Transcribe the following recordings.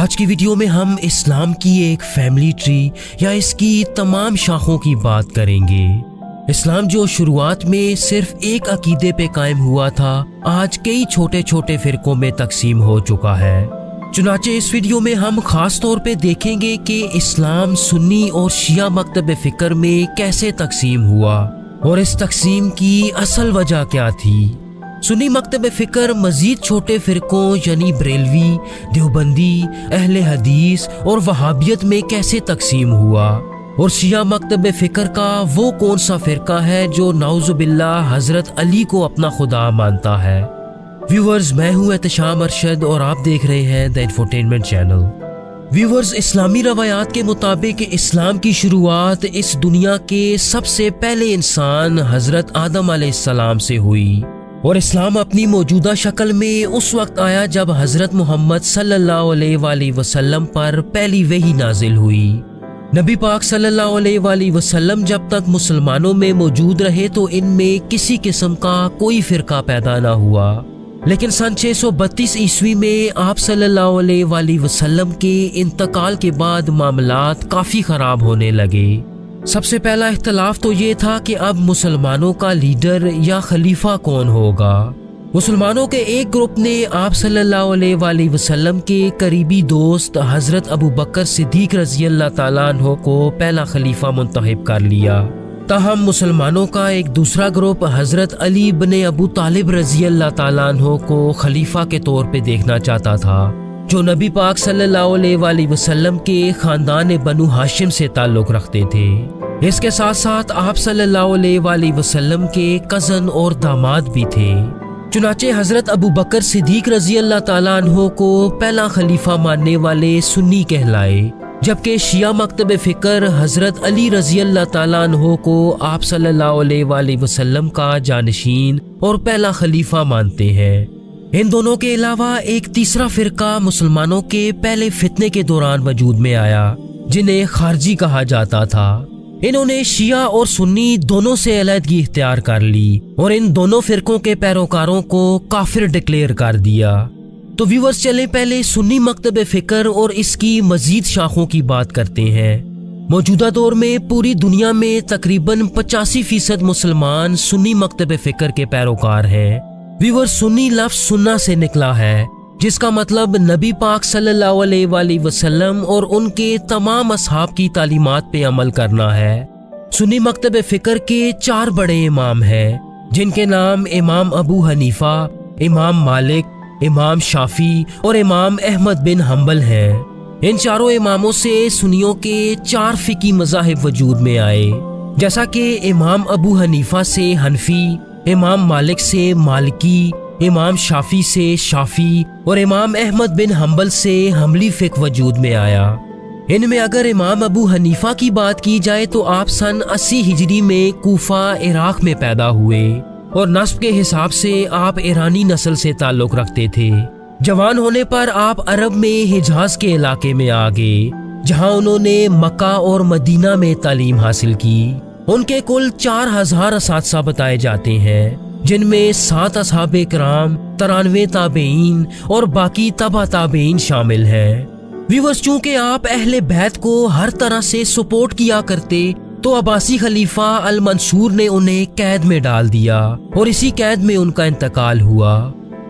آج کی ویڈیو میں ہم اسلام کی ایک فیملی ٹری یا اس کی تمام شاخوں کی بات کریں گے۔ اسلام جو شروعات میں صرف ایک عقیدے پہ قائم ہوا تھا، آج کئی چھوٹے چھوٹے فرقوں میں تقسیم ہو چکا ہے۔ چنانچہ اس ویڈیو میں ہم خاص طور پہ دیکھیں گے کہ اسلام سنی اور شیعہ مکتب فکر میں کیسے تقسیم ہوا اور اس تقسیم کی اصل وجہ کیا تھی۔ سنی مکتب فکر مزید چھوٹے فرقوں یعنی بریلوی، دیوبندی، اہل حدیث اور وہابیت میں کیسے تقسیم ہوا، اور شیعہ مکتب فکر کا وہ کون سا فرقہ ہے جو نعوذ باللہ حضرت علی کو اپنا خدا مانتا ہے۔ ویورز، میں ہوں احتشام ارشد اور آپ دیکھ رہے ہیں دی انفوٹینمنٹ چینل۔ ویورز، اسلامی روایات کے مطابق اسلام کی شروعات اس دنیا کے سب سے پہلے انسان حضرت آدم علیہ السلام سے ہوئی، اور اسلام اپنی موجودہ شکل میں اس وقت آیا جب حضرت محمد صلی اللہ علیہ وآلہ وسلم پر پہلی وحی نازل ہوئی۔ نبی پاک صلی اللہ علیہ وآلہ وسلم جب تک مسلمانوں میں موجود رہے تو ان میں کسی قسم کا کوئی فرقہ پیدا نہ ہوا، لیکن سن 632 عیسوی میں آپ صلی اللہ علیہ وآلہ وسلم کے انتقال کے بعد معاملات کافی خراب ہونے لگے۔ سب سے پہلا اختلاف تو یہ تھا کہ اب مسلمانوں کا لیڈر یا خلیفہ کون ہوگا۔ مسلمانوں کے ایک گروپ نے آپ صلی اللہ علیہ وآلہ وسلم کے قریبی دوست حضرت ابو بکر صدیق رضی اللہ تعالیٰ عنہ کو پہلا خلیفہ منتخب کر لیا، تاہم مسلمانوں کا ایک دوسرا گروپ حضرت علی بن ابو طالب رضی اللہ تعالیٰ عنہ کو خلیفہ کے طور پہ دیکھنا چاہتا تھا، جو نبی پاک صلی اللہ علیہ وآلہ وسلم کے خاندان بنو ہاشم سے تعلق رکھتے تھے۔ اس کے ساتھ ساتھ آپ صلی اللہ علیہ وآلہ وسلم کے کزن اور داماد بھی تھے۔ چنانچہ حضرت ابو بکر صدیق رضی اللہ تعالیٰ عنہ کو پہلا خلیفہ ماننے والے سنی کہلائے، جبکہ شیعہ مکتب فکر حضرت علی رضی اللہ تعالیٰ عنہ کو آپ صلی اللہ علیہ وآلہ وسلم کا جانشین اور پہلا خلیفہ مانتے ہیں۔ ان دونوں کے علاوہ ایک تیسرا فرقہ مسلمانوں کے پہلے فتنے کے دوران وجود میں آیا، جنہیں خارجی کہا جاتا تھا۔ انہوں نے شیعہ اور سنی دونوں سے علیحدگی اختیار کر لی اور ان دونوں فرقوں کے پیروکاروں کو کافر ڈکلیئر کر دیا۔ تو ویورز، چلیں پہلے سنی مکتب فکر اور اس کی مزید شاخوں کی بات کرتے ہیں۔ موجودہ دور میں پوری دنیا میں تقریباً 85% مسلمان سنی مکتب فکر کے پیروکار ہیں۔ ویور، سنی لفظ سننا سے نکلا ہے، جس کا مطلب نبی پاک صلی اللہ علیہ وآلہ وسلم اور ان کے تمام اصحاب کی تعلیمات پہ عمل کرنا ہے۔ سنی مکتب فکر کے 4 بڑے امام ہیں، جن کے نام امام ابو حنیفہ، امام مالک، امام شافعی اور امام احمد بن حنبل ہیں۔ ان چاروں اماموں سے سنیوں کے 4 فقہی مذاہب وجود میں آئے، جیسا کہ امام ابو حنیفہ سے حنفی، امام مالک سے مالکی، امام شافعی سے شافعی اور امام احمد بن حنبل سے حنبلی فقہ وجود میں آیا۔ ان میں اگر امام ابو حنیفہ کی بات کی جائے تو آپ سن 80 ہجری میں کوفہ، عراق میں پیدا ہوئے، اور نسب کے حساب سے آپ ایرانی نسل سے تعلق رکھتے تھے۔ جوان ہونے پر آپ عرب میں حجاز کے علاقے میں آ گئے، جہاں انہوں نے مکہ اور مدینہ میں تعلیم حاصل کی۔ ان کے کل 4000 اساتذہ بتائے جاتے ہیں، جن میں 7 اصحاب کرام، 93 تابعین اور باقی تبع تابعین شامل ہیں۔ ویورز، چونکہ آپ اہل بیت کو ہر طرح سے سپورٹ کیا کرتے تو عباسی خلیفہ المنصور نے انہیں قید میں ڈال دیا اور اسی قید میں ان کا انتقال ہوا۔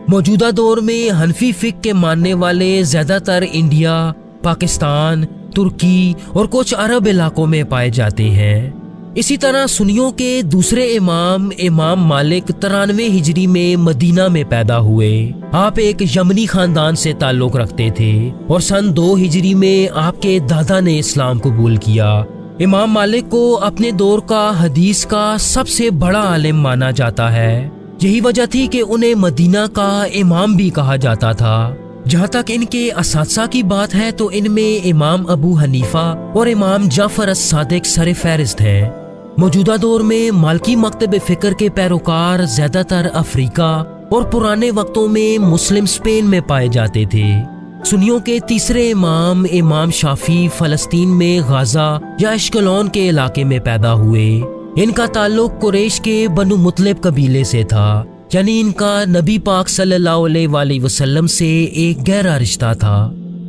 موجودہ دور میں حنفی فقہ کے ماننے والے زیادہ تر انڈیا، پاکستان، ترکی اور کچھ عرب علاقوں میں پائے جاتے ہیں۔ اسی طرح سنیوں کے دوسرے امام مالک 93 ہجری میں مدینہ میں پیدا ہوئے۔ آپ ایک یمنی خاندان سے تعلق رکھتے تھے اور سن 2 ہجری میں آپ کے دادا نے اسلام قبول کیا۔ امام مالک کو اپنے دور کا حدیث کا سب سے بڑا عالم مانا جاتا ہے، یہی وجہ تھی کہ انہیں مدینہ کا امام بھی کہا جاتا تھا۔ جہاں تک ان کے اساتذہ کی بات ہے تو ان میں امام ابو حنیفہ اور امام جعفر الصادق سر فہرست ہیں۔ موجودہ دور میں مالکی مکتب فکر کے پیروکار زیادہ تر افریقہ اور پرانے وقتوں میں مسلم اسپین میں پائے جاتے تھے۔ سنیوں کے تیسرے امام شافعی فلسطین میں غازہ یا اشکلون کے علاقے میں پیدا ہوئے۔ ان کا تعلق قریش کے بنو مطلب قبیلے سے تھا، یعنی ان کا نبی پاک صلی اللہ علیہ وآلہ وسلم سے ایک گہرا رشتہ تھا۔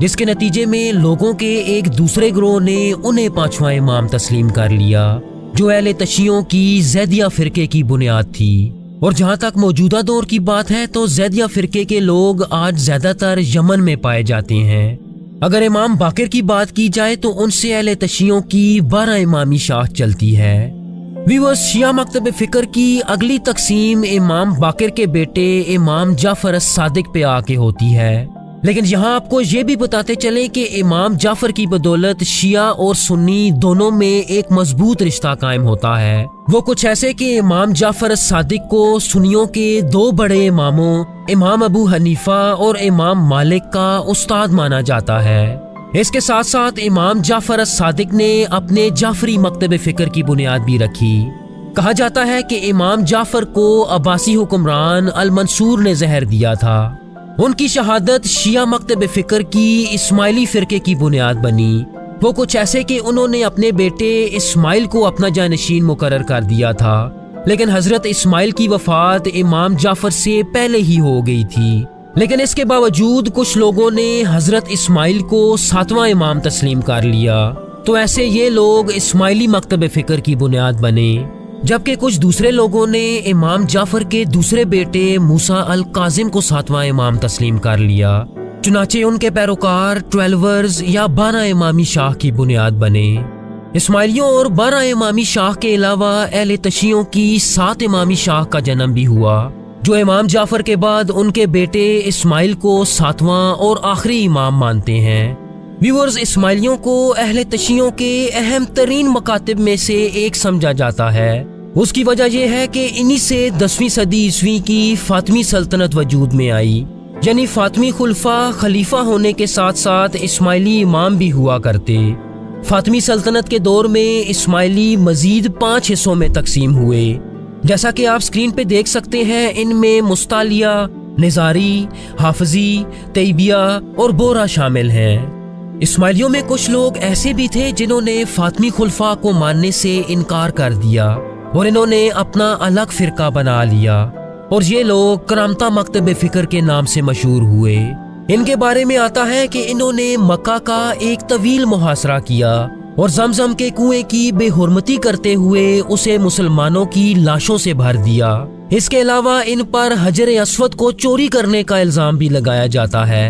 جس کے نتیجے میں لوگوں کے ایک دوسرے گروہ نے انہیں پانچواں امام تسلیم کر لیا، جو اہل تشیعوں کی زیدیہ فرقے کی بنیاد تھی۔ اور جہاں تک موجودہ دور کی بات ہے تو زیدیہ فرقے کے لوگ آج زیادہ تر یمن میں پائے جاتے ہیں۔ اگر امام باقر کی بات کی جائے تو ان سے اہل تشیعوں کی 12 امامی شاخ چلتی ہے۔ ویورز، شیعہ مکتب فکر کی اگلی تقسیم امام باقر کے بیٹے امام جعفر الصادق پہ آ کے ہوتی ہے، لیکن یہاں آپ کو یہ بھی بتاتے چلیں کہ امام جعفر کی بدولت شیعہ اور سنی دونوں میں ایک مضبوط رشتہ قائم ہوتا ہے۔ وہ کچھ ایسے کہ امام جعفر الصادق کو سنیوں کے 2 بڑے اماموں امام ابو حنیفہ اور امام مالک کا استاد مانا جاتا ہے۔ اس کے ساتھ ساتھ امام جعفر الصادق نے اپنے جعفری مکتب فکر کی بنیاد بھی رکھی۔ کہا جاتا ہے کہ امام جعفر کو عباسی حکمران المنصور نے زہر دیا تھا۔ ان کی شہادت شیعہ مکتب فکر کی اسماعیلی فرقے کی بنیاد بنی۔ وہ کچھ ایسے کہ انہوں نے اپنے بیٹے اسماعیل کو اپنا جانشین مقرر کر دیا تھا، لیکن حضرت اسماعیل کی وفات امام جعفر سے پہلے ہی ہو گئی تھی۔ لیکن اس کے باوجود کچھ لوگوں نے حضرت اسماعیل کو 7واں امام تسلیم کر لیا، تو ایسے یہ لوگ اسماعیلی مکتب فکر کی بنیاد بنے، جبکہ کچھ دوسرے لوگوں نے امام جعفر کے دوسرے بیٹے موسیٰ الکاظم کو 7واں امام تسلیم کر لیا۔ چنانچہ ان کے پیروکار 12 یا 12 امامی شاخ کی بنیاد بنے۔ اسماعیلیوں اور 12 امامی شاخ کے علاوہ اہل تشیعوں کی 7 امامی شاخ کا جنم بھی ہوا، جو امام جعفر کے بعد ان کے بیٹے اسماعیل کو 7واں اور آخری امام مانتے ہیں۔ ویورز، اسماعیلیوں کو اہل تشیعوں کے اہم ترین مکاتب میں سے ایک سمجھا جاتا ہے۔ اس کی وجہ یہ ہے کہ انہی سے 10ویں صدی عیسوی کی فاطمی سلطنت وجود میں آئی، یعنی فاطمی خلیفہ ہونے کے ساتھ ساتھ اسماعیلی امام بھی ہوا کرتے۔ فاطمی سلطنت کے دور میں اسماعیلی مزید 5 حصوں میں تقسیم ہوئے، جیسا کہ آپ سکرین پہ دیکھ سکتے ہیں۔ ان میں مستعلیہ، نظاری، حافظی، طیبیہ اور بورا شامل ہیں۔ اسماعیلیوں میں کچھ لوگ ایسے بھی تھے جنہوں نے فاطمی خلفاء کو ماننے سے انکار کر دیا اور انہوں نے اپنا الگ فرقہ بنا لیا، اور یہ لوگ کرامتہ مکتب فکر کے نام سے مشہور ہوئے۔ ان کے بارے میں آتا ہے کہ انہوں نے مکہ کا ایک طویل محاصرہ کیا اور زمزم کے کنویں کی بے حرمتی کرتے ہوئے اسے مسلمانوں کی لاشوں سے بھر دیا۔ اس کے علاوہ ان پر حجر اسود کو چوری کرنے کا الزام بھی لگایا جاتا ہے۔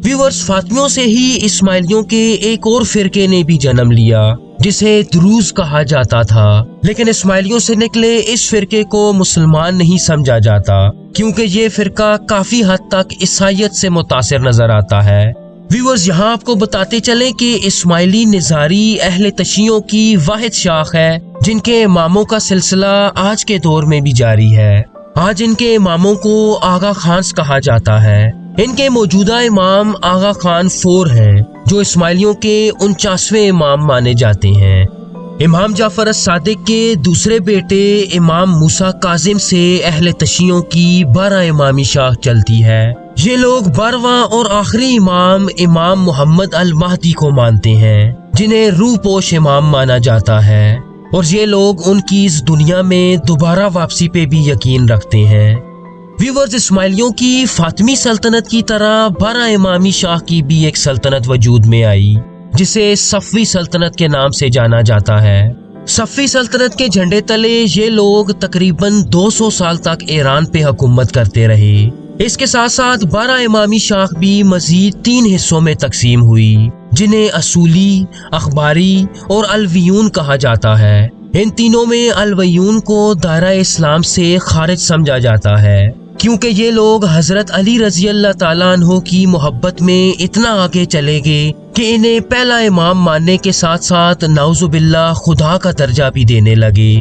ویورز، فاطمیوں سے ہی اسماعیلیوں کے ایک اور فرقے نے بھی جنم لیا جسے دروز کہا جاتا تھا، لیکن اسماعیلیوں سے نکلے اس فرقے کو مسلمان نہیں سمجھا جاتا، کیونکہ یہ فرقہ کافی حد تک عیسائیت سے متاثر نظر آتا ہے۔ ویورز، یہاں آپ کو بتاتے چلیں کہ اسماعیلی نظاری اہل تشیعوں کی واحد شاخ ہے جن کے اماموں کا سلسلہ آج کے دور میں بھی جاری ہے۔ آج ان کے اماموں کو آغا خانز کہا جاتا ہے۔ ان کے موجودہ امام آغا خان 4 ہیں، جو اسماعیلیوں کے 49ویں امام مانے جاتے ہیں۔ امام جعفر الصادق کے دوسرے بیٹے امام موسیٰ کاظم سے اہل تشیعوں کی 12 امامی شاخ چلتی ہے۔ یہ لوگ 12واں اور آخری امام محمد المہدی کو مانتے ہیں، جنہیں روح پوش امام مانا جاتا ہے، اور یہ لوگ ان کی اس دنیا میں دوبارہ واپسی پہ بھی یقین رکھتے ہیں۔ ویورز، اسماعیلیوں کی فاطمی سلطنت کی طرح 12 امامی شاخ کی بھی ایک سلطنت وجود میں آئی جسے صفوی سلطنت کے نام سے جانا جاتا ہے۔ صفوی سلطنت کے جھنڈے تلے یہ لوگ تقریباً 200 سال تک ایران پہ حکومت کرتے رہے۔ اس کے ساتھ ساتھ 12 امامی شاخ بھی مزید 3 حصوں میں تقسیم ہوئی، جنہیں اصولی، اخباری اور علویون کہا جاتا ہے۔ ان تینوں میں علویون کو دائرہ اسلام سے خارج سمجھا جاتا ہے، کیونکہ یہ لوگ حضرت علی رضی اللہ تعالیٰ عنہ کی محبت میں اتنا آگے چلے گئے کہ انہیں پہلا امام ماننے کے ساتھ ساتھ نعوذ باللہ خدا کا درجہ بھی دینے لگے۔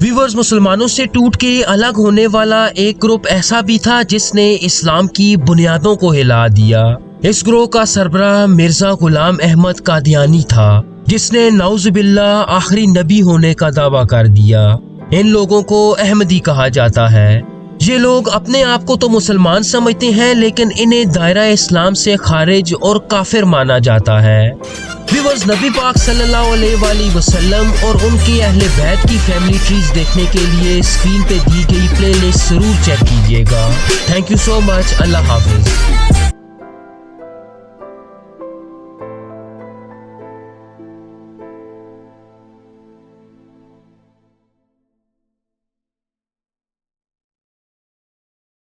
ویورز، مسلمانوں سے ٹوٹ کے الگ ہونے والا ایک گروپ ایسا بھی تھا جس نے اسلام کی بنیادوں کو ہلا دیا۔ اس گروہ کا سربراہ مرزا غلام احمد قادیانی تھا، جس نے نعوذ باللہ آخری نبی ہونے کا دعویٰ کر دیا۔ ان لوگوں کو احمدی کہا جاتا ہے۔ یہ لوگ اپنے آپ کو تو مسلمان سمجھتے ہیں، لیکن انہیں دائرہ اسلام سے خارج اور کافر مانا جاتا ہے۔ ویورز، نبی پاک صلی اللہ علیہ وآلہ وسلم اور ان کے اہل بیت کی فیملی ٹریز دیکھنے کے لیے اسکرین پہ دی گئی پلے لسٹ ضرور چیک کیجیے گا۔ تھینک یو سو مچ۔ اللہ حافظ۔